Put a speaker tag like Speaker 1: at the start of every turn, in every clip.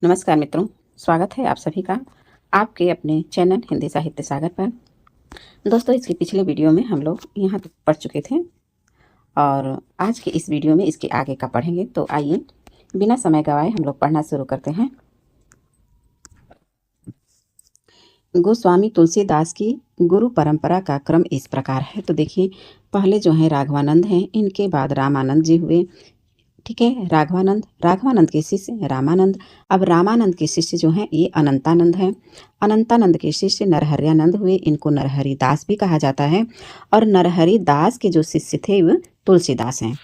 Speaker 1: नमस्कार मित्रों, स्वागत है आप सभी का आपके अपने चैनल हिंदी साहित्य सागर पर। दोस्तों, इसके पिछले वीडियो में हम लोग यहाँ तक पढ़ चुके थे और आज के इस वीडियो में इसके आगे का पढ़ेंगे। तो आइए बिना समय गवाए हम लोग पढ़ना शुरू करते हैं। गोस्वामी तुलसीदास की गुरु परंपरा का क्रम इस प्रकार है। तो देखिए, पहले जो है राघवानंद हैं, इनके बाद रामानंद जी हुए। ठीक है, राघवानंद के शिष्य रामानंद। अब रामानंद के शिष्य जो हैं ये अनंतानंद हैं। अनंतानंद के शिष्य नरहरियानंद हुए, इनको नरहरि दास भी कहा जाता है। और नरहरि दास के जो शिष्य थे वो तुलसीदास हैं।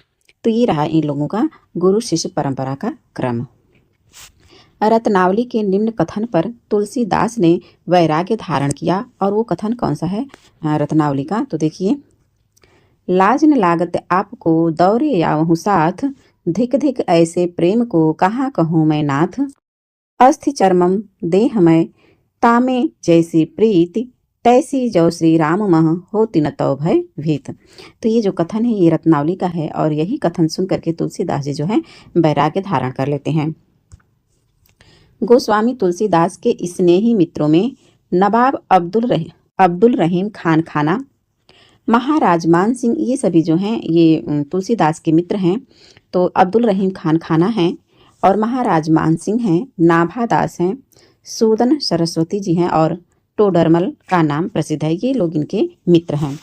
Speaker 1: तो ये रहा इन लोगों का गुरु शिष्य परंपरा का क्रम। रत्नावली के निम्न कथन पर तुलसीदास ने वैराग्य धारण किया। और वो कथन कौन सा है रत्नावली का? तो देखिए, लाज न लागत आपको दौरे यावहु साथ, धिक धिक ऐसे प्रेम को कहाँ कहूँ मैं नाथ। अस्थि चर्मम देहमय तामे जैसी प्रीति, तैसी जो श्री राम मह होति न तौ भय भीत। तो ये जो कथन है ये रत्नावली का है और यही कथन सुन करके तुलसीदास जी जो है वैराग्य धारण कर लेते हैं। गोस्वामी तुलसीदास के स्नेही मित्रों में नवाब अब्दुल रहीम खान खाना, महाराज मान सिंह, ये सभी जो हैं ये तुलसीदास के मित्र हैं। तो अब्दुल रहीम खान खाना हैं और महाराज मान सिंह हैं, नाभा दास हैं, सूदन सरस्वती जी हैं और टोडरमल का नाम प्रसिद्ध है। ये लोग इनके मित्र हैं।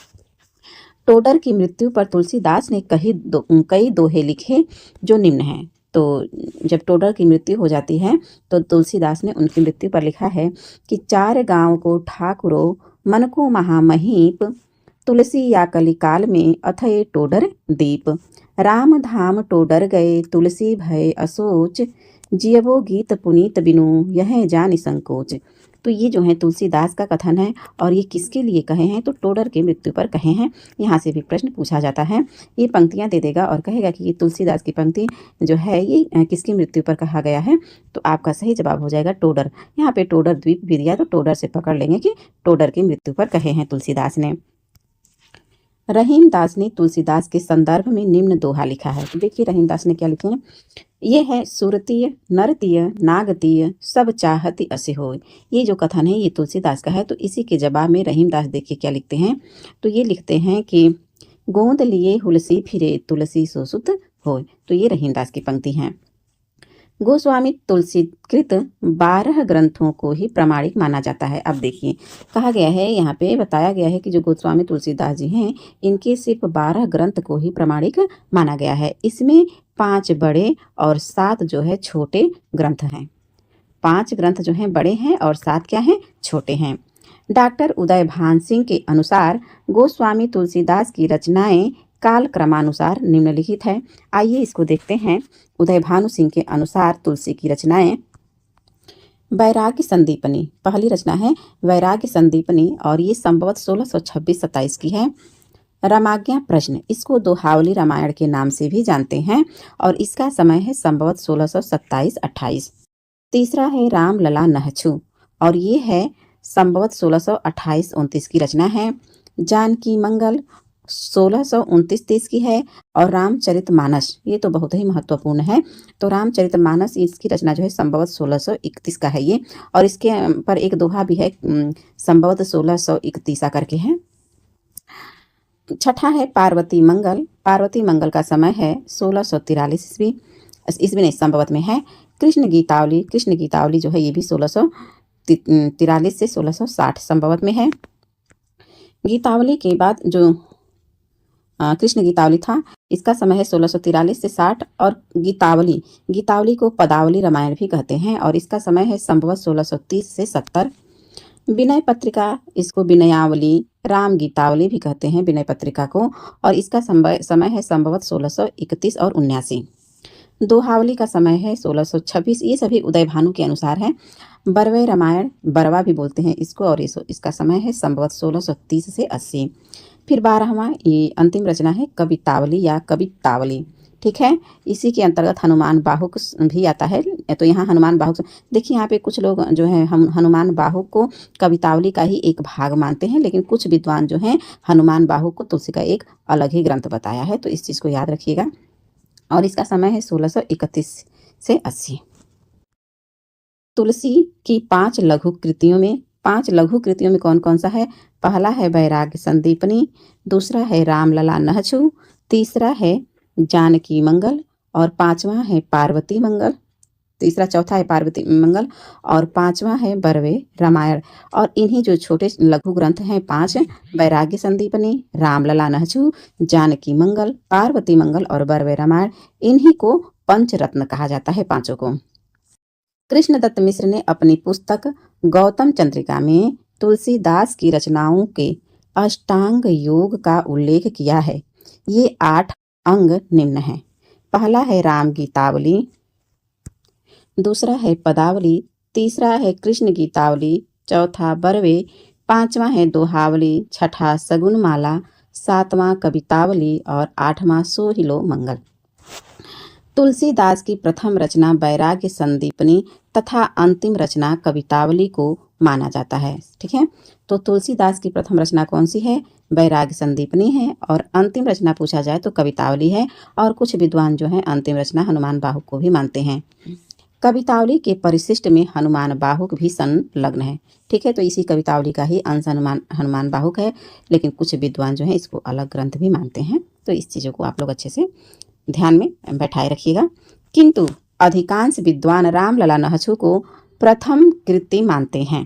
Speaker 1: टोडर की मृत्यु पर तुलसीदास ने कई दोहे लिखे जो निम्न हैं। तो जब टोडर की मृत्यु हो जाती है तो तुलसीदास ने उनकी मृत्यु पर लिखा है कि चार गांव को ठाकुरो मन को महामहीप, तुलसी या कलिकाल में अथय टोडर दीप, राम धाम टोडर गए तुलसी भय असोच, जियबो गीत पुनीत बिनु यह जान संकोच। तो ये जो है तुलसीदास का कथन है और ये किसके लिए कहे हैं? तो टोडर की मृत्यु पर कहे हैं। यहाँ से भी प्रश्न पूछा जाता है। ये पंक्तियाँ दे देगा और कहेगा कि ये तुलसीदास की पंक्ति जो है ये किसकी मृत्यु पर कहा गया है? तो आपका सही जवाब हो जाएगा टोडर। यहाँ पे टोडर द्वीप भी दिया तो टोडर से पकड़ लेंगे कि टोडर की मृत्यु पर कहे हैं तुलसीदास ने। रहीमदास ने तुलसीदास के संदर्भ में निम्न दोहा लिखा है। तो देखिए रहीमदास ने क्या लिखे हैं। ये है सुरतीय नरतीय नागतीय सब चाहती असे होय। ये जो कथन है ये तुलसीदास का है। तो इसी के जवाब में रहीमदास देखिए क्या लिखते हैं। तो ये लिखते हैं कि गोंद लिए हुलसी फिरे तुलसी सो सुत होय। तो ये रहीमदास की पंक्ति हैं। गोस्वामी तुलसीकृत 12 ग्रंथों को ही प्रामाणिक माना जाता है। अब देखिए कहा गया है, यहाँ पे बताया गया है कि जो गोस्वामी तुलसीदास जी हैं इनके सिर्फ 12 ग्रंथ को ही प्रामाणिक माना गया है। इसमें 5 बड़े और 7 जो है छोटे ग्रंथ हैं। 5 ग्रंथ जो हैं बड़े हैं और 7 क्या हैं? छोटे हैं। डॉक्टर उदय भान सिंह के अनुसार गोस्वामी तुलसीदास की रचनाएं काल क्रमानुसार निम्नलिखित है। आइए इसको देखते हैं। उदय भानु सिंह के अनुसार तुलसी की रचनाएं वैराग्य संदीपनी, पहली रचना है वैराग्य संदीपनी और ये संभवत 1626-27 की है। रामाज्ञा प्रश्न, इसको दोहावली रामायण के नाम से भी जानते हैं और इसका समय है संभवत 1627-28। तीसरा है राम लला नहछु और ये है संभवत 1628-29 की रचना है। जानकी मंगल 1629-30 की है और रामचरितमानस ये तो बहुत ही महत्वपूर्ण है। तो रामचरितमानस इसकी रचना जो है संभवत 1631 का है ये, और इसके पर एक दोहा भी है संभवत 1631 करके है। छठा है पार्वती मंगल। पार्वती मंगल का समय है 1643 ईस्वी नहीं संभवत में है। कृष्ण गीतावली जो है ये भी 1643 से 1660 संभवत में है। गीतावली के बाद जो कृष्ण गीतावली था इसका समय है 1643 से 60 और गीतावली को पदावली रामायण भी कहते हैं और इसका समय है संभवत 1630 से 70। विनय पत्रिका, इसको विनयावली राम गीतावली भी कहते हैं विनय पत्रिका को, और इसका समय है संभवत 1631 और 79। दोहावली का समय है 1626। ये सभी उदय भानु के अनुसार है। बरवे रामायण बरवा भी बोलते हैं इसको और इसका समय है संभवत 1630 से 80। फिर 12वां ये अंतिम रचना है कवितावली या कवितावली। ठीक है, इसी के अंतर्गत हनुमान बाहुक भी आता है। तो यहाँ हनुमान बाहुक देखिए, यहाँ पे कुछ लोग जो है हम हनुमान बाहुक को कवितावली का ही एक भाग मानते हैं, लेकिन कुछ विद्वान जो हैं हनुमान बाहुक को तुलसी का एक अलग ही ग्रंथ बताया है। तो इस चीज़ को याद रखिएगा। और इसका समय है 1631 से 80। तुलसी की 5 लघु कृतियों में 5 लघु कृतियों में कौन-कौन सा है? पहला है वैराग्य संदीपनी, दूसरा है रामलला नहछु, तीसरा है जानकी मंगल और पाँचवां है पार्वती मंगल। चौथा है पार्वती मंगल और पाँचवां है बरवे रामायण। और इन्हीं जो छोटे लघु ग्रंथ हैं 5 वैराग्य संदीपनी, रामलला नहछु, जानकी मंगल, पार्वती मंगल और बरवे रामायण, इन्हीं को पंचरत्न कहा जाता है पांचों को। कृष्णदत्त मिश्र ने अपनी पुस्तक गौतम चंद्रिका में तुलसीदास की रचनाओं के अष्टांग योग का उल्लेख किया है। ये 8 अंग निम्न हैं। पहला है राम गीतावली, दूसरा है पदावली, तीसरा है कृष्ण गीतावली, चौथा बरवे, पांचवा है दोहावली, छठा सगुनमाला, सातवां कवितावली और आठवां सोहिलो मंगल। तुलसीदास की प्रथम रचना वैराग्य संदीपनी तथा अंतिम रचना कवितावली को माना जाता है। ठीक है, तो तुलसीदास की प्रथम रचना कौन सी है? वैराग्य संदीपनी है और अंतिम रचना पूछा जाए तो कवितावली है। और कुछ विद्वान जो हैं अंतिम रचना हनुमान बाहुक को भी मानते हैं। कवितावली के परिशिष्ट में हनुमान बाहुक भी संलग्न है। ठीक है, तो इसी कवितावली का ही अंश हनुमान बाहुक है, लेकिन कुछ विद्वान जो हैं इसको अलग ग्रंथ भी मानते हैं। तो इस चीज़ों को आप लोग अच्छे से ध्यान में बैठाए रखिएगा। किंतु अधिकांश विद्वान रामलला नहछु को प्रथम कृति मानते हैं।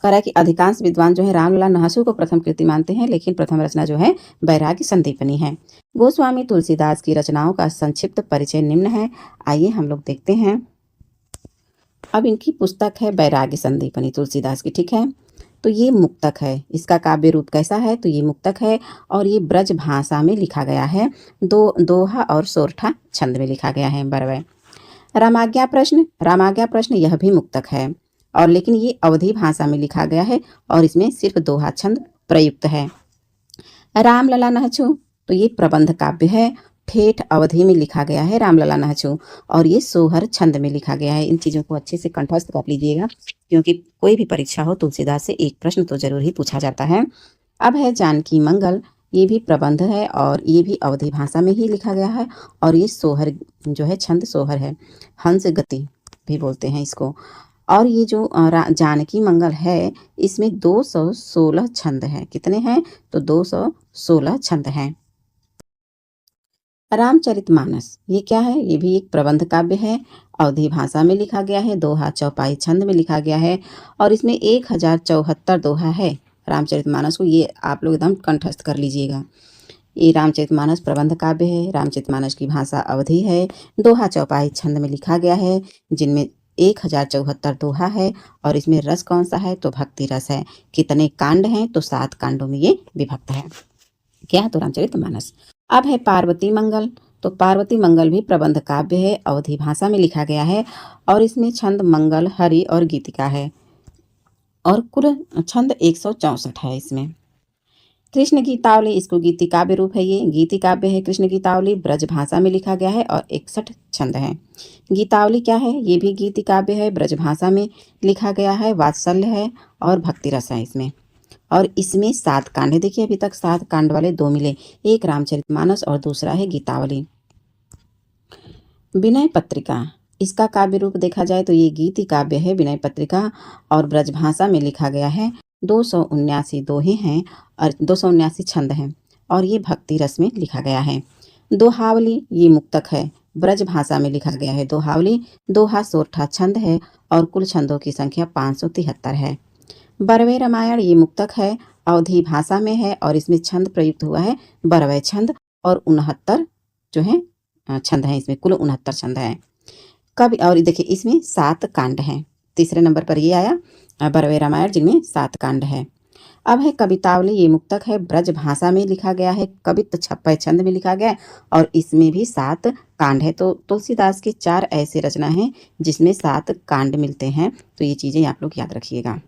Speaker 1: कह रहा है कि अधिकांश विद्वान जो है रामलला नहछु को प्रथम कृति मानते हैं, लेकिन प्रथम रचना जो है वैराग्य संदीपनी है। गोस्वामी तुलसीदास की रचनाओं का संक्षिप्त परिचय निम्न है। आइए हम लोग देखते हैं। अब इनकी पुस्तक है वैराग्य संदीपनी तुलसीदास की। ठीक है, तो ये मुक्तक है। इसका काव्य रूप कैसा है? तो ये मुक्तक है और ये ब्रज भाषा में लिखा गया है। दोहा और सोरठा छंद में लिखा गया है। बरवे रामाज्ञा प्रश्न यह भी मुक्तक है और लेकिन ये अवधी भाषा में लिखा गया है और इसमें सिर्फ दोहा छंद प्रयुक्त है। रामलला नहछु, तो ये प्रबंध काव्य है। ठेठ अवधि में लिखा गया है रामलला नहछु और ये सोहर छंद में लिखा गया है। इन चीज़ों को अच्छे से कंठस्थ कर लीजिएगा, क्योंकि कोई भी परीक्षा हो तुलसीदास से एक प्रश्न तो जरूर ही पूछा जाता है। अब है जानकी मंगल, ये भी प्रबंध है और ये भी अवधी भाषा में ही लिखा गया है और ये सोहर जो है छंद सोहर है, हंस गति भी बोलते हैं इसको। और ये जो जानकी मंगल है इसमें 216 छंद हैं। कितने हैं? तो 216 छंद हैं। रामचरितमानस ये क्या है? ये भी एक प्रबंध काव्य है। अवधी भाषा में लिखा गया है, दोहा चौपाई छंद में लिखा गया है और इसमें 1074 दोहा है रामचरितमानस को। ये आप लोग एकदम कंठस्थ कर लीजिएगा। ये रामचरितमानस प्रबंध काव्य है। रामचरितमानस की भाषा अवधी है। दोहा चौपाई छंद में लिखा गया है, जिनमें 1074 दोहा है और इसमें रस कौन सा है? तो भक्ति रस है। कितने कांड हैं? तो 7 कांडों में ये विभक्त है। क्या? तो रामचरितमानस। अब है पार्वती मंगल, तो पार्वती मंगल भी प्रबंध काव्य है। अवधी भाषा में लिखा गया है और इसमें छंद मंगल, हरि और गीतिका है और कुल छंद 164 है इसमें। कृष्ण गीतावली, इसको गीति काव्य रूप है। ये गीति काव्य है कृष्ण गीतावली, ब्रज भाषा में लिखा गया है और 61 छंद है। गीतावली क्या है? ये भी गीति काव्य है, ब्रज भाषा में लिखा गया है, वात्सल्य है और भक्ति रस है इसमें। और इसमें 7 कांड है। देखिए अभी तक 7 कांड वाले 2 मिले, एक रामचरितमानस और दूसरा है गीतावली। विनय पत्रिका, इसका काव्य रूप देखा जाए तो ये गीति काव्य है विनय पत्रिका और ब्रज भाषा में लिखा गया है। 279 दोहे हैं और 279 छंद हैं और ये भक्ति रस में लिखा गया है। दोहावली ये मुक्तक है, ब्रज भाषा में लिखा गया है दोहावली। दोहा सोरठा छंद है और कुल छंदों की संख्या 573 है। बरवे रामायण ये मुक्तक है, अवधी भाषा में है और इसमें छंद प्रयुक्त हुआ है बरवे छंद और 69 जो है छंद हैं। इसमें कुल 69 छंद हैं। कवि और देखिए इसमें 7 कांड हैं। तीसरे नंबर पर ये आया बरवे रामायण, जिनमें 7 कांड है। अब है कवितावली, ये मुक्तक है, ब्रज भाषा में लिखा गया है, कवित्त छप्पय छंद में लिखा गया है और इसमें भी 7 कांड है। तो तुलसीदास की 4 ऐसी रचना हैं जिसमें 7 कांड मिलते हैं। तो ये चीज़ें आप लोग याद रखिएगा।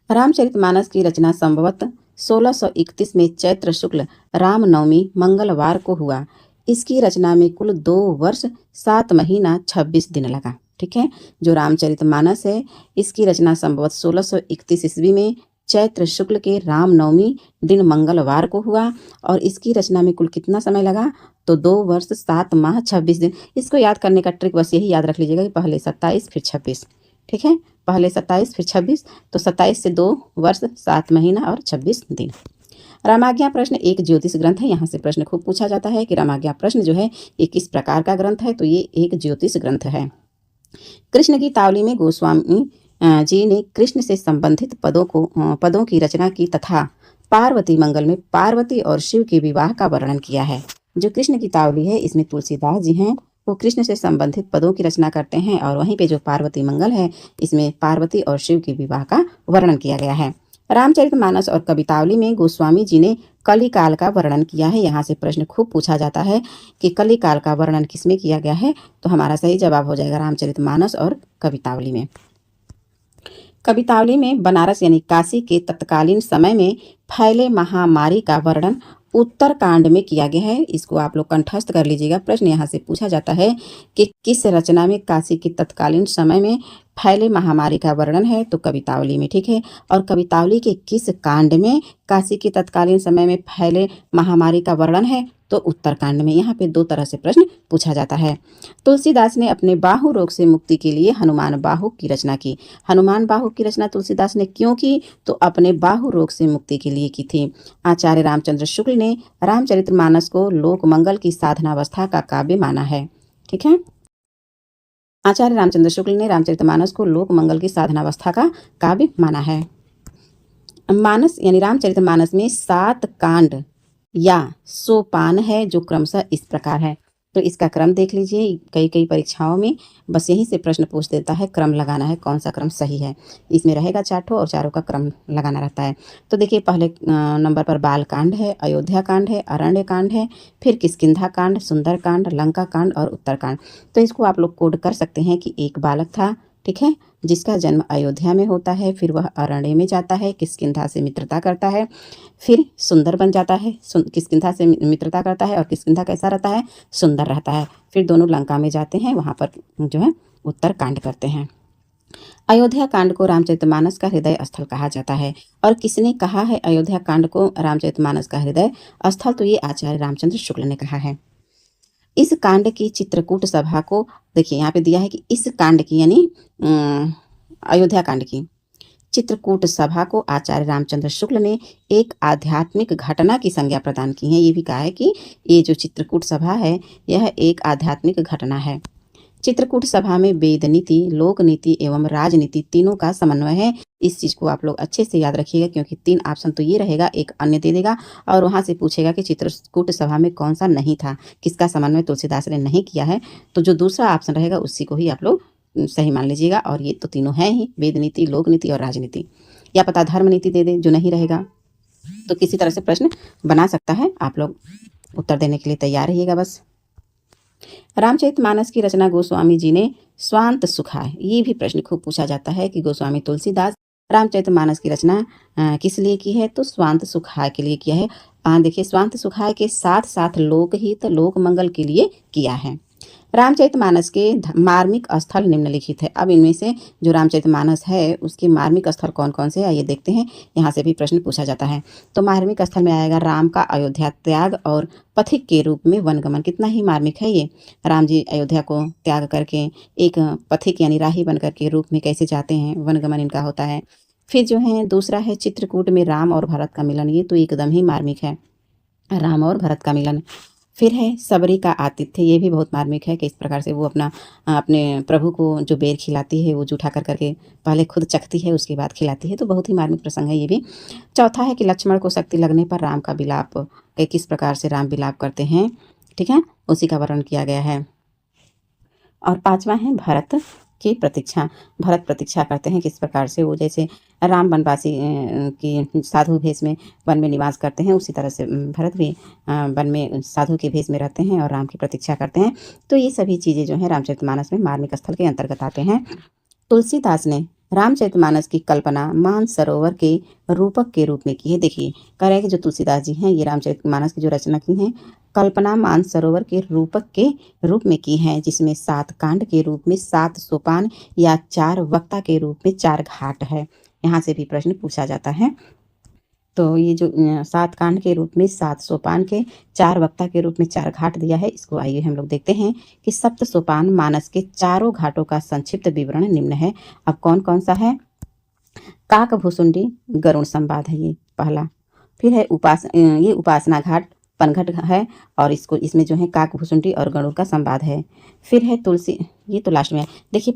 Speaker 1: रामचरितमानस की रचना संभवतः 1631 में चैत्र शुक्ल रामनवमी मंगलवार को हुआ। इसकी रचना में कुल 2 वर्ष 7 महीना 26 दिन लगा। ठीक है, जो रामचरितमानस है इसकी रचना संभवतः 1631 ईस्वी में चैत्र शुक्ल के रामनवमी दिन मंगलवार को हुआ और इसकी रचना में कुल कितना समय लगा? तो 2 वर्ष 7 माह 26 दिन। इसको याद करने का ट्रिक बस यही याद रख लीजिएगा कि पहले 27 फिर 26, ठीक है? पहले 27 फिर 26, तो 27 से 2 वर्ष 7 महीना और 26 दिन। रामाज्ञा प्रश्न एक ज्योतिष ग्रंथ है। यहाँ से प्रश्न खूब पूछा जाता है कि रामाज्ञा प्रश्न जो है ये किस प्रकार का ग्रंथ है? तो ये एक ज्योतिष ग्रंथ है। कृष्ण की तावली में गोस्वामी जी ने कृष्ण से संबंधित पदों की रचना की तथा पार्वती मंगल में पार्वती और शिव के विवाह का वर्णन किया है। जो कृष्ण की तावली है इसमें तुलसीदास जी हैं, वो कृष्ण से संबंधित पदों की रचना करते हैं और वहीं पे जो पार्वती मंगल है इसमें पार्वती और शिव के विवाह का वर्णन किया गया है। रामचरितमानस और कवितावली में गोस्वामी जी ने कली काल का वर्णन किया है। यहाँ से प्रश्न खूब पूछा जाता है कि कली काल का वर्णन किसमें किया गया है? तो हमारा सही जवाब हो जाएगा रामचरितमानस और कवितावली में। कवितावली में बनारस यानी काशी के तत्कालीन समय में फैले महामारी का वर्णन उत्तरकांड में किया गया है। इसको आप लोग कंठस्थ कर लीजिएगा। प्रश्न यहाँ से पूछा जाता है कि किस रचना में काशी के तत्कालीन समय में फैले महामारी का वर्णन है? तो कवितावली में, ठीक है। और कवितावली के किस कांड में काशी के तत्कालीन समय में फैले महामारी का वर्णन है? तो उत्तरकांड में। यहाँ पे 2 तरह से प्रश्न पूछा जाता है। तुलसीदास ने अपने बाहु रोग से मुक्ति के लिए हनुमान बाहु की रचना की। हनुमान बाहु की रचना तुलसीदास ने क्यों की? तो अपने बाहु रोग से मुक्ति के लिए की थी। आचार्य रामचंद्र शुक्ल ने रामचरितमानस को लोक मंगल की साधनावस्था का काव्य माना है, ठीक है। आचार्य रामचंद्र शुक्ल ने रामचरितमानस को लोक मंगल की साधनावस्था का काव्य माना है। मानस यानी रामचरितमानस में 7 कांड या सोपान है जो क्रमशः इस प्रकार है। तो इसका क्रम देख लीजिए। कई परीक्षाओं में बस यहीं से प्रश्न पूछ देता है, क्रम लगाना है, कौन सा क्रम सही है। इसमें रहेगा 4 ठो और चारों का क्रम लगाना रहता है। तो देखिए पहले नंबर पर बाल कांड है, अयोध्या कांड है, अरण्य कांड है, फिर किष्किंधा कांड, सुंदर कांड, लंका कांड और उत्तरकांड। तो इसको आप लोग कोड कर सकते हैं कि एक बालक था, ठीक है, जिसका जन्म अयोध्या में होता है, फिर वह अरण्य में जाता है, किष्किंधा से मित्रता करता है, फिर सुंदर बन जाता है, किष्किंधा से मित्रता करता है और किष्किंधा कैसा रहता है? सुंदर रहता है। फिर दोनों लंका में जाते हैं, वहाँ पर जो है उत्तरकांड करते हैं। अयोध्या कांड को रामचरितमानस का हृदय स्थल कहा जाता है। और किसने कहा है अयोध्या कांड को रामचरितमानस का हृदय स्थल? तो ये आचार्य रामचंद्र शुक्ल ने कहा है। इस कांड की चित्रकूट सभा को देखिए यहाँ पे दिया है कि इस कांड की यानी अयोध्या कांड की चित्रकूट सभा को आचार्य रामचंद्र शुक्ल ने एक आध्यात्मिक घटना की संज्ञा प्रदान की है। ये भी कहा है कि ये जो चित्रकूट सभा है यह एक आध्यात्मिक घटना है। चित्रकूट सभा में वेद नीति, लोक नीति एवं राजनीति तीनों का समन्वय है। इस चीज को आप लोग अच्छे से याद रखिएगा क्योंकि 3 ऑप्शन तो ये रहेगा, एक अन्य दे देगा और वहां से पूछेगा कि चित्रकूट सभा में कौन सा नहीं था, किसका समन्वय तुलसीदास ने नहीं किया है। तो जो दूसरा ऑप्शन रहेगा उसी को ही आप लोग सही मान लीजिएगा। और ये तो तीनों हैं ही, वेद नीति, लोक नीति और राजनीति। या पता धर्म नीति दे दे जो नहीं रहेगा। तो किसी तरह से प्रश्न बना सकता है। आप लोग उत्तर देने के लिए तैयार रहिएगा बस। रामचरितमानस की रचना गोस्वामी जी ने स्वांत सुखाय। ये भी प्रश्न खूब पूछा जाता है कि गोस्वामी तुलसीदास रामचरितमानस की रचना किस लिए की है? तो स्वांत सुखाय के लिए किया है। देखिए स्वांत सुखाय के साथ साथ लोकहित, लोक मंगल के लिए किया है। रामचरितमानस के मार्मिक स्थल निम्नलिखित है। अब इनमें से जो रामचरितमानस है उसके मार्मिक स्थल कौन कौन से है ये देखते हैं। यहाँ से भी प्रश्न पूछा जाता है। तो मार्मिक स्थल में आएगा राम का अयोध्या त्याग और पथिक के रूप में वनगमन। कितना ही मार्मिक है ये। राम जी अयोध्या को त्याग करके एक पथिक यानी राही बन करके रूप में कैसे जाते हैं, वनगमन इनका होता है। फिर जो है दूसरा है चित्रकूट में राम और भरत का मिलन। ये तो एकदम ही मार्मिक है, राम और भरत का मिलन। फिर है सबरी का आतिथ्य। ये भी बहुत मार्मिक है कि इस प्रकार से वो अपने प्रभु को जो बेर खिलाती है वो जूठा कर करके पहले खुद चखती है उसके बाद खिलाती है। तो बहुत ही मार्मिक प्रसंग है ये भी। चौथा है कि लक्ष्मण को शक्ति लगने पर राम का विलाप, किस प्रकार से राम विलाप करते हैं, ठीक है, उसी का वर्णन किया गया है। और 5वां है भरत की प्रतीक्षा। भरत प्रतीक्षा करते हैं किस प्रकार से, वो जैसे राम वनवासी की साधु भेष में वन में निवास करते हैं उसी तरह से भरत भी वन में साधु के भेष में रहते हैं और राम की प्रतीक्षा करते हैं। तो ये सभी चीज़ें जो है रामचरितमानस में मार्मिक स्थल के अंतर्गत आते हैं। तुलसीदास ने रामचरितमानस की कल्पना मानसरोवर के रूपक के रूप में की है। देखिए कह रहे हैं कि जो तुलसीदास जी हैं ये रामचरितमानस की जो रचना की हैं कल्पना मानसरोवर के रूपक के रूप में की है, जिसमें 7 कांड के रूप में 7 सोपान या 4 वक्ता के रूप में 4 घाट है। यहाँ से भी प्रश्न पूछा जाता है। तो ये जो 7 कांड के रूप में 7 सोपान के 4 वक्ता के रूप में 4 घाट दिया है, इसको आइए हम लोग देखते हैं कि सप्त सोपान मानस के चारों घाटों का संक्षिप्त विवरण निम्न है। अब कौन कौन सा है? काक भुसुंडी गरुण संवाद है ये पहला। फिर है ये उपासना घाट पनघट है, और इसमें जो है काक भुसुंडी और गरुड़ का संवाद है। फिर है तुलसी, ये तो लास्ट में है। देखिए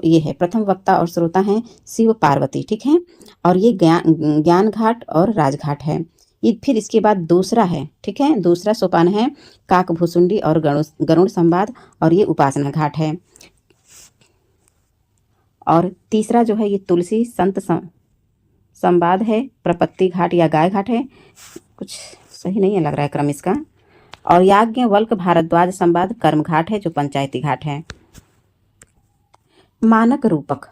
Speaker 1: ये है प्रथम वक्ता और श्रोता हैं शिव पार्वती, ठीक है। और ये ज्ञान घाट और राजघाट है। ये फिर इसके बाद दूसरा है, ठीक है, दूसरा सोपान है काक भुसुंडी और गरुड़ संवाद, और ये उपासना घाट है। और तीसरा जो है ये तुलसी संत संवाद है, प्रपत्ति घाट या गाय घाट है, कुछ सही नहीं है लग रहा है क्रम इसका। और याज्ञवल्क्य भारद्वाज संवाद कर्म घाट है, जो पंचायती घाट है। मानक रूपक,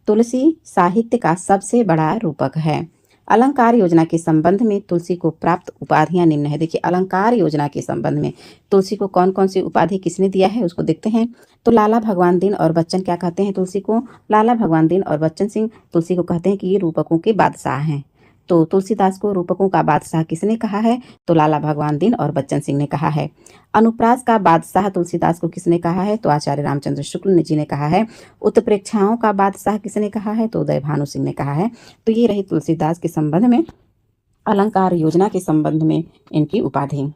Speaker 1: तुलसी साहित्य का सबसे बड़ा रूपक है। अलंकार योजना के संबंध में तुलसी को प्राप्त उपाधियां निम्न है। देखिए अलंकार योजना के संबंध में तुलसी को कौन कौन सी उपाधि किसने दिया है उसको देखते हैं। तो लाला भगवान दीन और बच्चन क्या कहते हैं तुलसी को? लाला भगवान दीन और बच्चन सिंह तुलसी को कहते हैं कि ये रूपकों के बादशाह हैं। तो तुलसीदास को रूपकों का बादशाह किसने कहा है? तो लाला भगवान दीन और बच्चन सिंह ने कहा है। अनुप्रास का बादशाह तुलसीदास को किसने कहा है? तो आचार्य रामचंद्र शुक्ल जी ने कहा है। उत्प्रेक्षाओं का बादशाह किसने कहा है? तो उदय भानु सिंह ने कहा है। तो ये रही तुलसीदास के संबंध में अलंकार योजना के संबंध में इनकी उपाधि।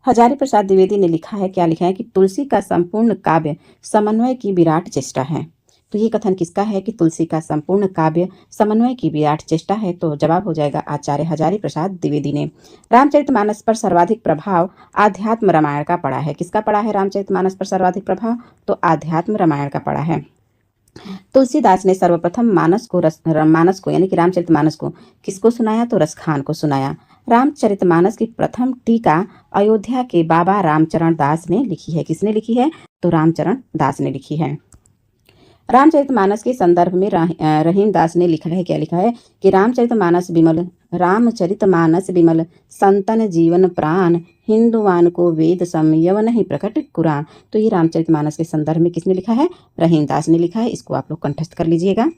Speaker 1: हजारी प्रसाद द्विवेदी ने लिखा है, क्या लिखा है कि तुलसी का संपूर्ण काव्य समन्वय की विराट चेष्टा है। तो ये कथन किसका है कि तुलसी का संपूर्ण काव्य समन्वय की विराट चेष्टा है? तो जवाब हो जाएगा आचार्य हजारी प्रसाद द्विवेदी ने। रामचरितमानस पर सर्वाधिक प्रभाव आध्यात्म रामायण का पड़ा है। किसका पड़ा है रामचरितमानस पर सर्वाधिक प्रभाव? तो आध्यात्म रामायण का पड़ा है। तुलसीदास ने सर्वप्रथम मानस को यानी कि रामचरितमानस को किसको सुनाया? तो रसखान को सुनाया। रामचरितमानस की प्रथम टीका अयोध्या के बाबा रामचरण दास ने लिखी है। किसने लिखी है? तो रामचरण दास ने लिखी है। रामचरितमानस के संदर्भ में रहीम दास ने लिखा है, क्या लिखा है कि रामचरितमानस विमल संतन जीवन प्राण हिंदुवान को वेद संयवन ही प्रकट कुरान। तो ये रामचरितमानस के संदर्भ में किसने लिखा है? रहीम दास ने लिखा है। इसको आप लोग कंठस्थ कर लीजिएगा।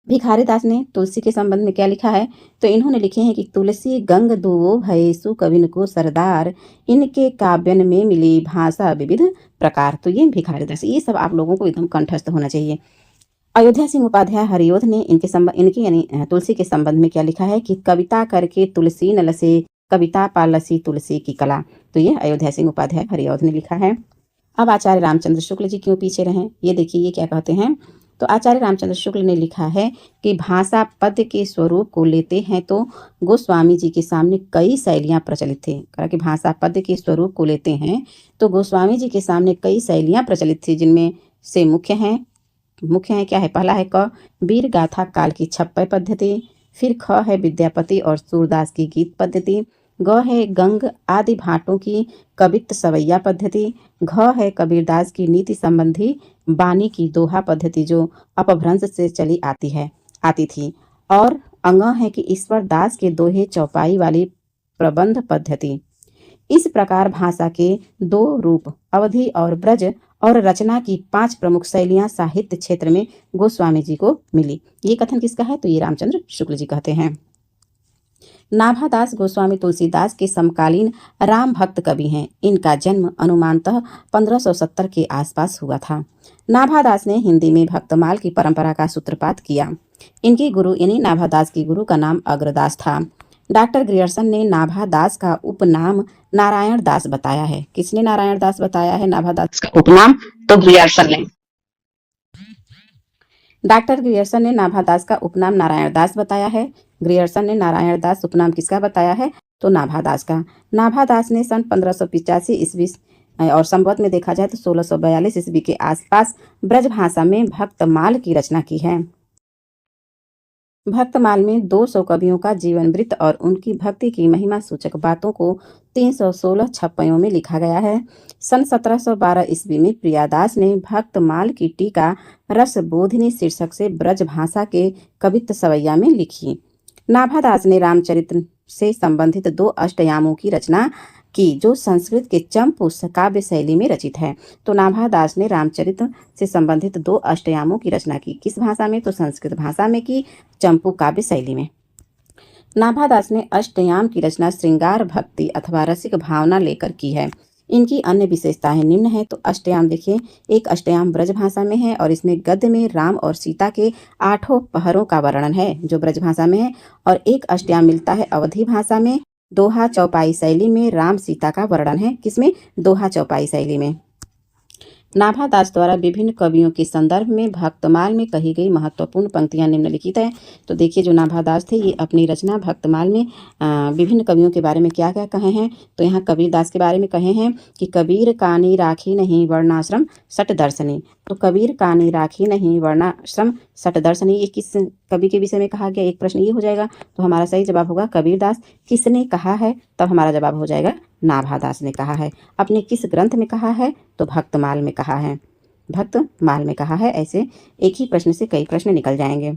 Speaker 1: भिखारी दास ने तुलसी के संबंध में क्या लिखा है? तो इन्होंने लिखे हैं कि तुलसी गंग दुवो भयेसु कविन को सरदार, इनके काव्यन में मिली भाषा विविध प्रकार। तो ये भिखारी दास, ये सब आप लोगों को एकदम कंठस्थ होना चाहिए। अयोध्या सिंह उपाध्याय हरियोध ने इनके यानी तुलसी के संबंध में क्या लिखा है कि कविता करके तुलसी न लसे, कविता पालसी तुलसी की कला। तो ये अयोध्या सिंह उपाध्याय हरियोध ने लिखा है। अब आचार्य रामचंद्र शुक्ल जी क्यों पीछे रहे? ये देखिए ये क्या कहते हैं। तो आचार्य रामचंद्र शुक्ल ने लिखा है कि भाषा पद्य के स्वरूप को लेते हैं तो गोस्वामी जी के सामने कई शैलियां प्रचलित थी। कहा कि भाषा पद्य के स्वरूप को लेते हैं तो गोस्वामी जी के सामने कई शैलियां प्रचलित थी, जिनमें से मुख्य है क्या है? पहला है क वीर गाथा काल की छप्पय पद्धति। फिर ख है विद्यापति और सूरदास की गीत पद्धति। ग है गंग आदि भाटों की कवित्त सवैया पद्धति। घ है कबीरदास की नीति संबंधी बानी की दोहा पद्धति, जो अपभ्रंश से चली आती थी। और अंग है कि ईश्वर दास के दोहे चौपाई वाली प्रबंध पद्धति। इस प्रकार भाषा के 2 रूप अवधि और ब्रज और रचना की 5 प्रमुख शैलियां साहित्य क्षेत्र में गोस्वामी जी को मिली। ये कथन किसका है? तो ये रामचंद्र शुक्ल जी कहते हैं। नाभादास गोस्वामी तुलसीदास के समकालीन राम भक्त कवि हैं। इनका जन्म अनुमानतः 1570 के आसपास हुआ था। नाभादास ने हिंदी में भक्तमाल की परंपरा का सूत्रपात किया। इनके गुरु यानी नाभादास के गुरु का नाम अग्रदास था। डॉक्टर ग्रियर्सन ने नाभादास का उपनाम नारायण दास बताया है। किसने नारायण दास बताया है नाभादास का उपनाम? तो ग्रियर्सन ने। डॉक्टर ग्रियर्सन ने नाभादास का उपनाम नारायण दास बताया है। ग्रियर्सन ने नारायण दास उपनाम किसका बताया है? तो नाभादास का। नाभादास ने सन 1585 ईस्वी और संवत में देखा जाए तो 1642 ईस्वी के आसपास ब्रज भाषा में भक्तमाल की रचना की है। भक्तमाल में 200 कवियों का जीवन वृत्त और उनकी भक्ति की महिमा सूचक बातों को 316 छप्पयों में लिखा गया है। सन 1712 ईस्वी में प्रियादास ने भक्तमाल की टीका रसबोधिनी शीर्षक से ब्रज भाषा के कवित्त सवैया में लिखी। नाभादास ने रामचरित से संबंधित 2 अष्टयामों की रचना की जो संस्कृत के चंपू काव्य शैली में रचित है। तो नाभादास ने रामचरित से संबंधित 2 अष्टयामों की रचना की। किस भाषा में? तो संस्कृत भाषा में की, चंपू काव्य शैली में। नाभादास ने अष्टयाम की रचना श्रृंगार भक्ति अथवा रसिक भावना लेकर की है। इनकी अन्य विशेषताएं निम्न है। तो अष्टयाम देखिए, एक अष्टयाम ब्रज भाषा में है और इसमें गद्य में राम और सीता के 8 पहरों का वर्णन है जो ब्रज भाषा में है, और एक अष्टयाम मिलता है अवधी भाषा में, दोहा चौपाई शैली में राम सीता का वर्णन है। किसमें? दोहा चौपाई शैली में। नाभादास द्वारा विभिन्न कवियों के संदर्भ में भक्तमाल में कही गई महत्वपूर्ण पंक्तियां निम्नलिखित है। तो देखिए, जो नाभादास थे ये अपनी रचना भक्तमाल में विभिन्न कवियों के बारे में क्या क्या कहे हैं। तो यहाँ कबीरदास के बारे में कहे हैं कि कबीर कानी राखी नहीं वर्णाश्रम सट दर्शनी। तो कबीर कानी राखी नहीं वर्णाश्रम सट दर्शनी, ये किस कवि के विषय में कहा गया? एक प्रश्न ये हो जाएगा। तो हमारा सही जवाब होगा कबीरदास। किसने कहा है? तब हमारा जवाब हो जाएगा नाभादास ने कहा है। अपने किस ग्रंथ में कहा है? तो भक्तमाल में कहा है। भक्तमाल में कहा है। ऐसे एक ही प्रश्न से कई प्रश्न निकल जाएंगे।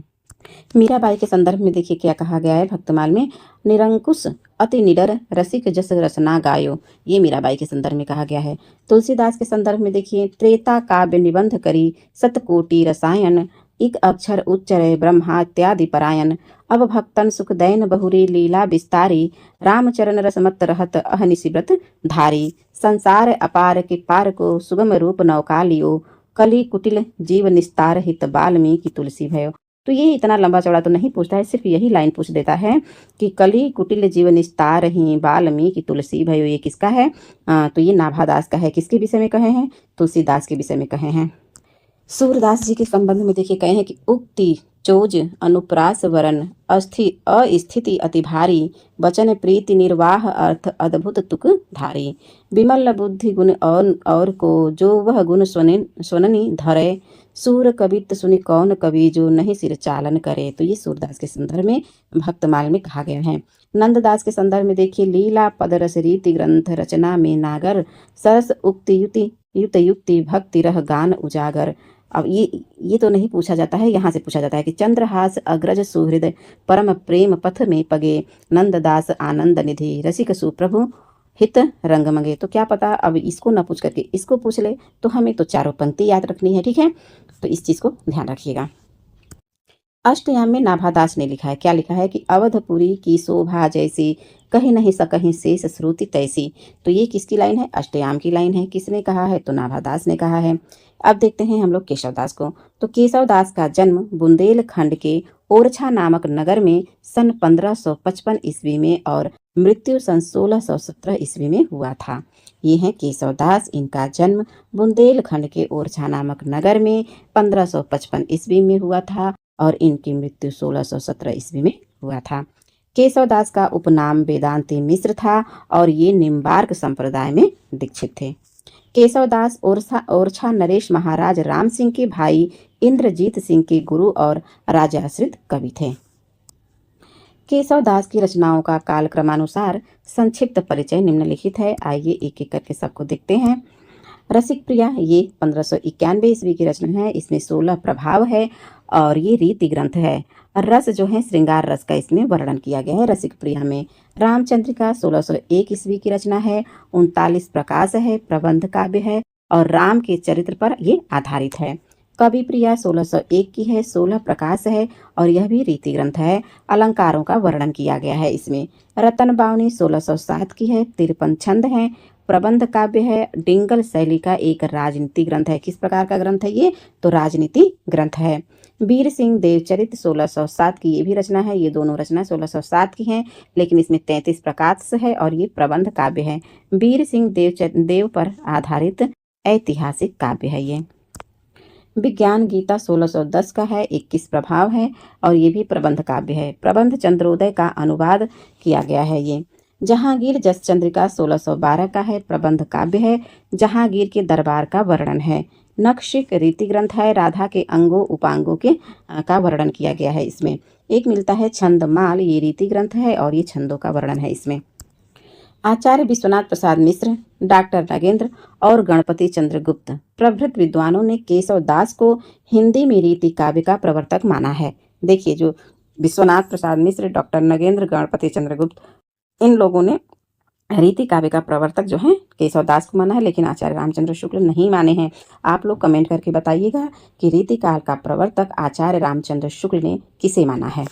Speaker 1: मीराबाई के संदर्भ में देखिए क्या कहा गया है भक्तमाल में। निरंकुश अति निडर रसिक जस रसना गायो, ये मीराबाई के संदर्भ में कहा गया है। तुलसीदास के संदर्भ में देखिए, त्रेता काव्य निबंध करी सतकोटि रसायन, एक अक्षर उच्चरे ब्रह्मात्यादि परायण, अब भक्तन सुख दैन बहुरी लीला विस्तारी, रामचरण रसमत रहत अहनिशि व्रत धारी, संसार अपार के पार को सुगम रूप नौका लियो, कली कुटिल जीव निस्तार हित बाल्मीकि तुलसी भयो। तो ये इतना लंबा चौड़ा तो नहीं पूछता है, सिर्फ यही लाइन पूछ देता है कि कली कुटिल जीव निस्तार ही बाल्मीकि तुलसी भयो। ये किसका है? तो ये नाभादास का है। किसके विषय में कहे हैं? तुलसीदास के विषय में कहे हैं। सूरदास जी के संबंध में देखिए कहे हैं कि उक्ति चोज अनुप्रास वरण अस्थिति अति भारी, वचन प्रीति निर्वाह अर्थ अद्भुत तुक धारी, विमल बुद्धि गुण और को जो वह गुण सुननी धरे, सूर कवित सुनि कौन कवि जो नहीं सिर चालन करे। तो ये सूरदास के संदर्भ में भक्तमाल में कहा गया है। नंददास के संदर्भ में देखिए, लीला पदरस रीति ग्रंथ रचना में नागर, सरस उक्ति युक्ति भक्ति रह गान उजागर। अब ये तो नहीं पूछा जाता है, यहाँ से पूछा जाता है कि चंद्रहास अग्रज सुहृद परम प्रेम पथ में पगे, नंददास आनंद निधि रसिक सुप्रभु हित रंग मंगे। तो क्या पता अब इसको न पूछ करके इसको पूछ ले, तो हमें तो चारों पंक्ति याद रखनी है। ठीक है, तो इस चीज को ध्यान रखिएगा। अष्टयाम में नाभादास ने लिखा है, क्या लिखा है कि अवधपुरी की शोभा जैसी कहीं नहीं सकहीं शेष श्रुति तैसी। तो ये किसकी लाइन है? अष्टयाम की लाइन है। किसने कहा है? तो नाभादास ने कहा है। अब देखते हैं हम लोग केशवदास को। तो केशवदास का जन्म बुंदेलखंड के ओरछा नामक नगर में सन 1555 ईस्वी में और मृत्यु सन 1617 ईस्वी में हुआ था। ये है केशवदास। इनका जन्म बुंदेलखंड के ओरछा नामक नगर में 1555 ईस्वी में हुआ था और इनकी मृत्यु 1617 ईस्वी में हुआ था। केशवदास का उपनाम वेदांती मिश्र था और ये निम्बार्क संप्रदाय में दीक्षित थे। केशवदास ओरछा नरेश महाराज राम सिंह के भाई इंद्रजीत सिंह के गुरु और राजाश्रित कवि थे। केशवदास की रचनाओं का कालक्रमानुसार संक्षिप्त परिचय निम्नलिखित है। आइए एक एक करके सबको देखते हैं। रसिक प्रिया, ये 1591 ईस्वी की रचना है। इसमें 16 प्रभाव है और ये रीति ग्रंथ है। रस जो है श्रृंगार रस का इसमें वर्णन किया गया है रसिक प्रिया में। रामचंद्रिका 1601 ईस्वी की रचना है। 39 प्रकाश है, प्रबंध काव्य है और राम के चरित्र पर ये आधारित है। कवि प्रिया 1601 की है, 16 प्रकाश है और यह भी रीति ग्रंथ है। अलंकारों का वर्णन किया गया है इसमें। रतन बावनी 1607 की है, 53 छंद हैं। प्रबंध काव्य है, डिंगल शैली का एक राजनीति ग्रंथ है। किस प्रकार का ग्रंथ है ये? तो राजनीति ग्रंथ है। वीर सिंह देवचरित 1607 की ये भी रचना है। ये दोनों रचना 1607 की हैं, लेकिन इसमें 33 प्रकाश है और ये प्रबंध काव्य है। वीर सिंह देव पर आधारित ऐतिहासिक काव्य है ये। विज्ञान गीता 1610 का है, 21 प्रभाव है और ये भी प्रबंध काव्य है। प्रबंध चंद्रोदय का अनुवाद किया गया है ये। जहांगीर जस चंद्रिका 1612 का है, प्रबंध काव्य है। जहांगीर के दरबार का वर्णन है। नक्शिक रीति ग्रंथ है। राधा के अंगों उपांगों के का वर्णन किया गया है इसमें। एक मिलता है छंदमाल, ये रीति ग्रंथ है और ये छंदों का वर्णन है इसमें। आचार्य विश्वनाथ प्रसाद मिश्र, डॉक्टर नगेंद्र और गणपति चंद्र गुप्त प्रभृत विद्वानों ने केशवदास को हिंदी में रीति काव्य का प्रवर्तक माना है। देखिए, जो विश्वनाथ प्रसाद मिश्र, डॉक्टर नगेंद्र, गणपति चंद्र गुप्त, इन लोगों ने रीति काव्य का प्रवर्तक जो है केशव दास को माना है, लेकिन आचार्य रामचंद्र शुक्ल नहीं माने हैं। आप लोग कमेंट करके बताइएगा कि रीति काल का प्रवर्तक आचार्य रामचंद्र शुक्ल ने किसे माना है।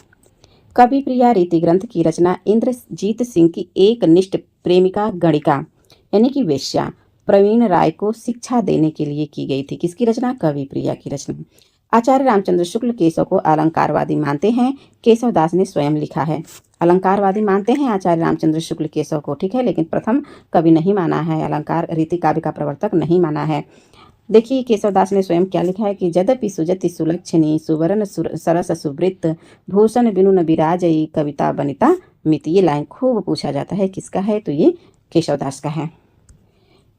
Speaker 1: कवि प्रिया रीति ग्रंथ की रचना इंद्रजीत सिंह की एक निष्ठ प्रेमिका गणिका यानी कि वेश्या प्रवीण राय को शिक्षा देने के लिए की गई थी। किसकी रचना? कवि प्रिया की रचना। आचार्य रामचंद्र शुक्ल केशव को अलंकारवादी मानते हैं। केशव दास ने स्वयं लिखा है। अलंकारवादी मानते हैं आचार्य रामचंद्र शुक्ल केशव को, ठीक है, लेकिन प्रथम कवि नहीं माना है, अलंकार रीति काव्य का प्रवर्तक नहीं माना है। देखिए केशव दास ने स्वयं क्या लिखा है कि यद्यपि सुजति सुलक्षणी सुवर्ण सरस सुवृत्त भूषण बिनु न विराजई कविता बनिता मिति। ये लाइन खूब पूछा जाता है, किसका है? तो ये केशव दास का है।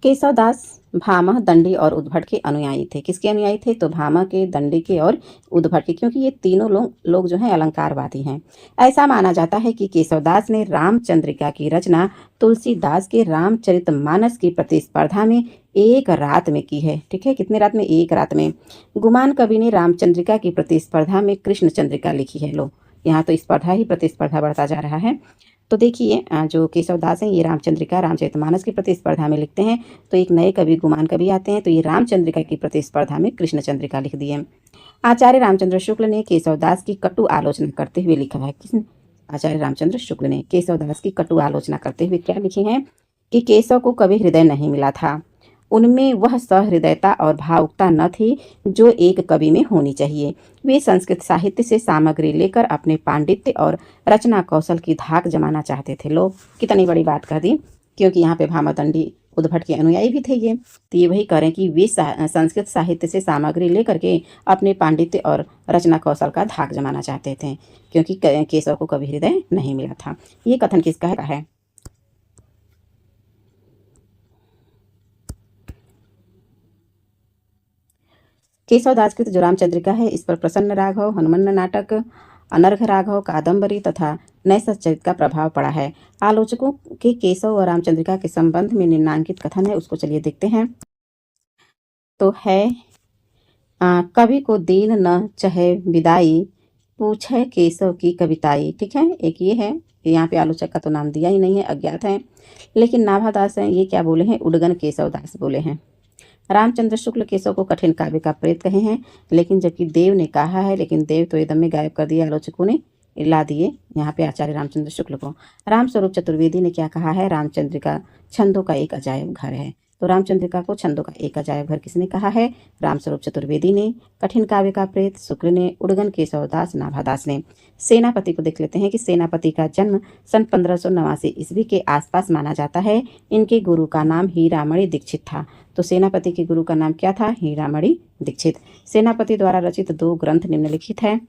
Speaker 1: केशव दास भामह, दंडी और उद्भट के अनुयायी थे। किसके अनुयायी थे? तो भामह के, दंडी के और उद्भट के, क्योंकि ये तीनों लोग जो हैं अलंकारवादी हैं। ऐसा माना जाता है कि केशव दास ने रामचंद्रिका की रचना तुलसीदास के रामचरितमानस की प्रतिस्पर्धा में एक रात में की है। ठीक है, कितने रात में? एक रात में। गुमान कवि ने रामचंद्रिका की प्रतिस्पर्धा में कृष्ण चंद्रिका लिखी है। लो, यहाँ तो स्पर्धा ही प्रतिस्पर्धा बढ़ता जा रहा है। तो देखिए जो केशव दास हैं ये रामचंद्रिका रामचरितमानस की प्रतिस्पर्धा में लिखते हैं, तो एक नए कवि गुमान कवि आते हैं, तो ये रामचंद्रिका की प्रतिस्पर्धा में कृष्ण चंद्रिका लिख दिए। आचार्य रामचंद्र शुक्ल ने केशव दास की कटु आलोचना करते हुए लिखा है। किसने? आचार्य रामचंद्र शुक्ल ने केशव दास की कटु आलोचना करते हुए क्या लिखे हैं कि केशव को कभी हृदय नहीं मिला था, उनमें वह सहृदयता और भावुकता न थी जो एक कवि में होनी चाहिए। वे संस्कृत साहित्य से सामग्री लेकर अपने पांडित्य और रचना कौशल की धाक जमाना चाहते थे। लोग कितनी बड़ी बात कर दी, क्योंकि यहाँ पे भामदंडी उद्भट के अनुयायी भी थे ये, तो ये वही करें कि वे संस्कृत साहित्य से सामग्री लेकर के अपने पांडित्य और रचना कौशल का धाक जमाना चाहते थे, क्योंकि केशव को कभी हृदय नहीं मिला था। ये कथन किसका है? केशव दास कृत जो रामचंद्रिका है, इस पर प्रसन्न राघव, हनुमान नाटक, अनर्घ राघव, कादम्बरी तथा नैसचरित का प्रभाव पड़ा है। आलोचकों के केशव और रामचंद्रिका के संबंध में निम्नांकित कथन है, उसको चलिए देखते हैं। तो है कवि को दीन न चहे विदाई, पूछे केशव की कविताई। ठीक है, एक ये है, यहाँ पे आलोचक का तो नाम दिया ही नहीं है, अज्ञात है, लेकिन नाभादास हैं, ये क्या बोले हैं? उडगन केशव दास बोले हैं। रामचंद्र शुक्ल केशव को कठिन काव्य का प्रेत कहे हैं, लेकिन जबकि देव ने कहा है, लेकिन देव तो एकदम में गायब कर दिया, आलोचकों ने ला दिए यहाँ पे आचार्य रामचंद्र शुक्ल को। रामस्वरूप चतुर्वेदी ने क्या कहा है? रामचंद्रिका छंदों का एक अजायब घर है। तो रामचंद्रिका को छंदों का एक अजायब घर किसने कहा है? रामस्वरूप चतुर्वेदी ने। कठिन काव्य का प्रेत शुक्ल ने, उडगन केशव दास नाभादास ने। सेनापति को देख लेते हैं कि सेनापति का जन्म सन 1589 ईस्वी के आसपास माना जाता है। इनके गुरु का नाम हीरामणि दीक्षित था। तो सेनापति के गुरु का नाम क्या था? हीरामणि दीक्षित। सेनापति द्वारा रचित 2 ग्रंथ निम्नलिखित है।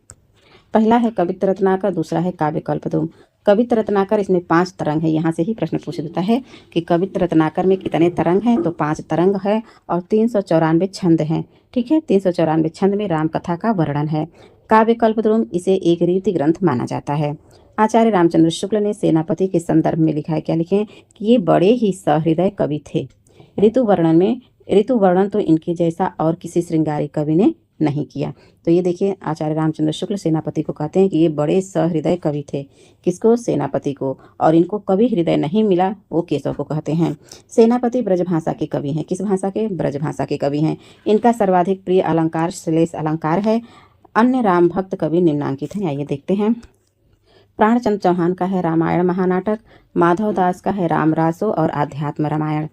Speaker 1: पहला है कवित्त रत्नाकर, दूसरा है काव्य कल्पद्रुम। कवित्त रत्नाकर, इसमें 5 तरंग है। यहाँ से ही प्रश्न पूछ देता है कि कवित्त रत्नाकर में कितने तरंग हैं? तो 5 तरंग है और 394 छंद हैं। ठीक है, 394 छंद में रामकथा का वर्णन है। काव्य कल्पद्रुम, इसे एक रीति ग्रंथ माना जाता है। आचार्य रामचंद्र शुक्ल ने सेनापति के संदर्भ में लिखा है, क्या लिखे? कि ये बड़े ही सहृदय कवि थे। ऋतु वर्णन तो इनके जैसा और किसी श्रृंगारी कवि ने नहीं किया। तो ये देखिए आचार्य रामचंद्र शुक्ल सेनापति को कहते हैं कि ये बड़े सहृदय कवि थे। किसको? सेनापति को। और इनको कवि हृदय नहीं मिला, वो केशव को कहते हैं। सेनापति ब्रजभाषा के कवि हैं। किस भाषा के? ब्रजभाषा के कवि हैं। इनका सर्वाधिक प्रिय अलंकार श्लेष अलंकार है। अन्य राम भक्त कवि निम्नांकित हैं, आइए देखते हैं। प्राणचंद चौहान का है रामायण महानाटक, माधव दास का है रामरासो और आध्यात्म रामायण,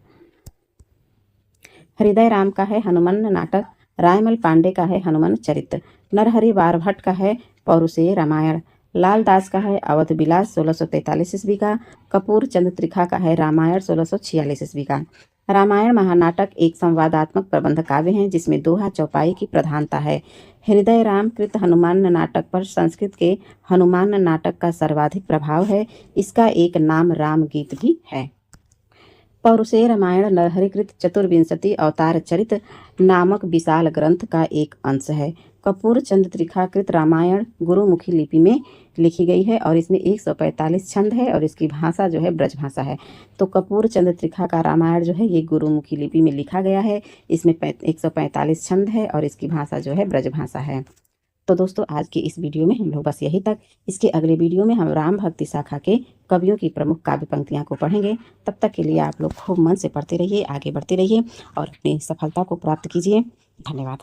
Speaker 1: हृदय राम का है हनुमान नाटक, रायमल पांडे का है हनुमान चरित्र, नरहरि बारभट्ट का है पौरुषेय रामायण, लाल दास का है अवध विलास 1643 ईस्वी का, कपूर चंद त्रिखा का है रामायण 1646 ईस्वी का। रामायण महानाटक एक संवादात्मक प्रबंध काव्य है जिसमें दोहा चौपाई की प्रधानता है। हृदय राम कृत हनुमान नाटक पर संस्कृत के हनुमान नाटक का सर्वाधिक प्रभाव है। इसका एक नाम राम गीत भी है। पौरुषेय रामायण नरहरिकृत चतुर्विंशति अवतार चरित नामक विशाल ग्रंथ का एक अंश है। कपूर चंद त्रिखाकृत रामायण गुरुमुखी लिपि में लिखी गई है और इसमें 145 छंद है और इसकी भाषा जो है ब्रजभाषा है। तो कपूर चंद त्रिखा का रामायण जो है ये गुरुमुखी लिपि में लिखा गया है। इसमें 145 छंद है और इसकी भाषा जो है ब्रजभाषा है। तो दोस्तों आज की इस वीडियो में हम लोग बस यही तक। इसके अगले वीडियो में हम राम भक्ति शाखा के कवियों की प्रमुख काव्य पंक्तियाँ को पढ़ेंगे। तब तक के लिए आप लोग खूब मन से पढ़ते रहिए, आगे बढ़ते रहिए और अपनी सफलता को प्राप्त कीजिए। धन्यवाद।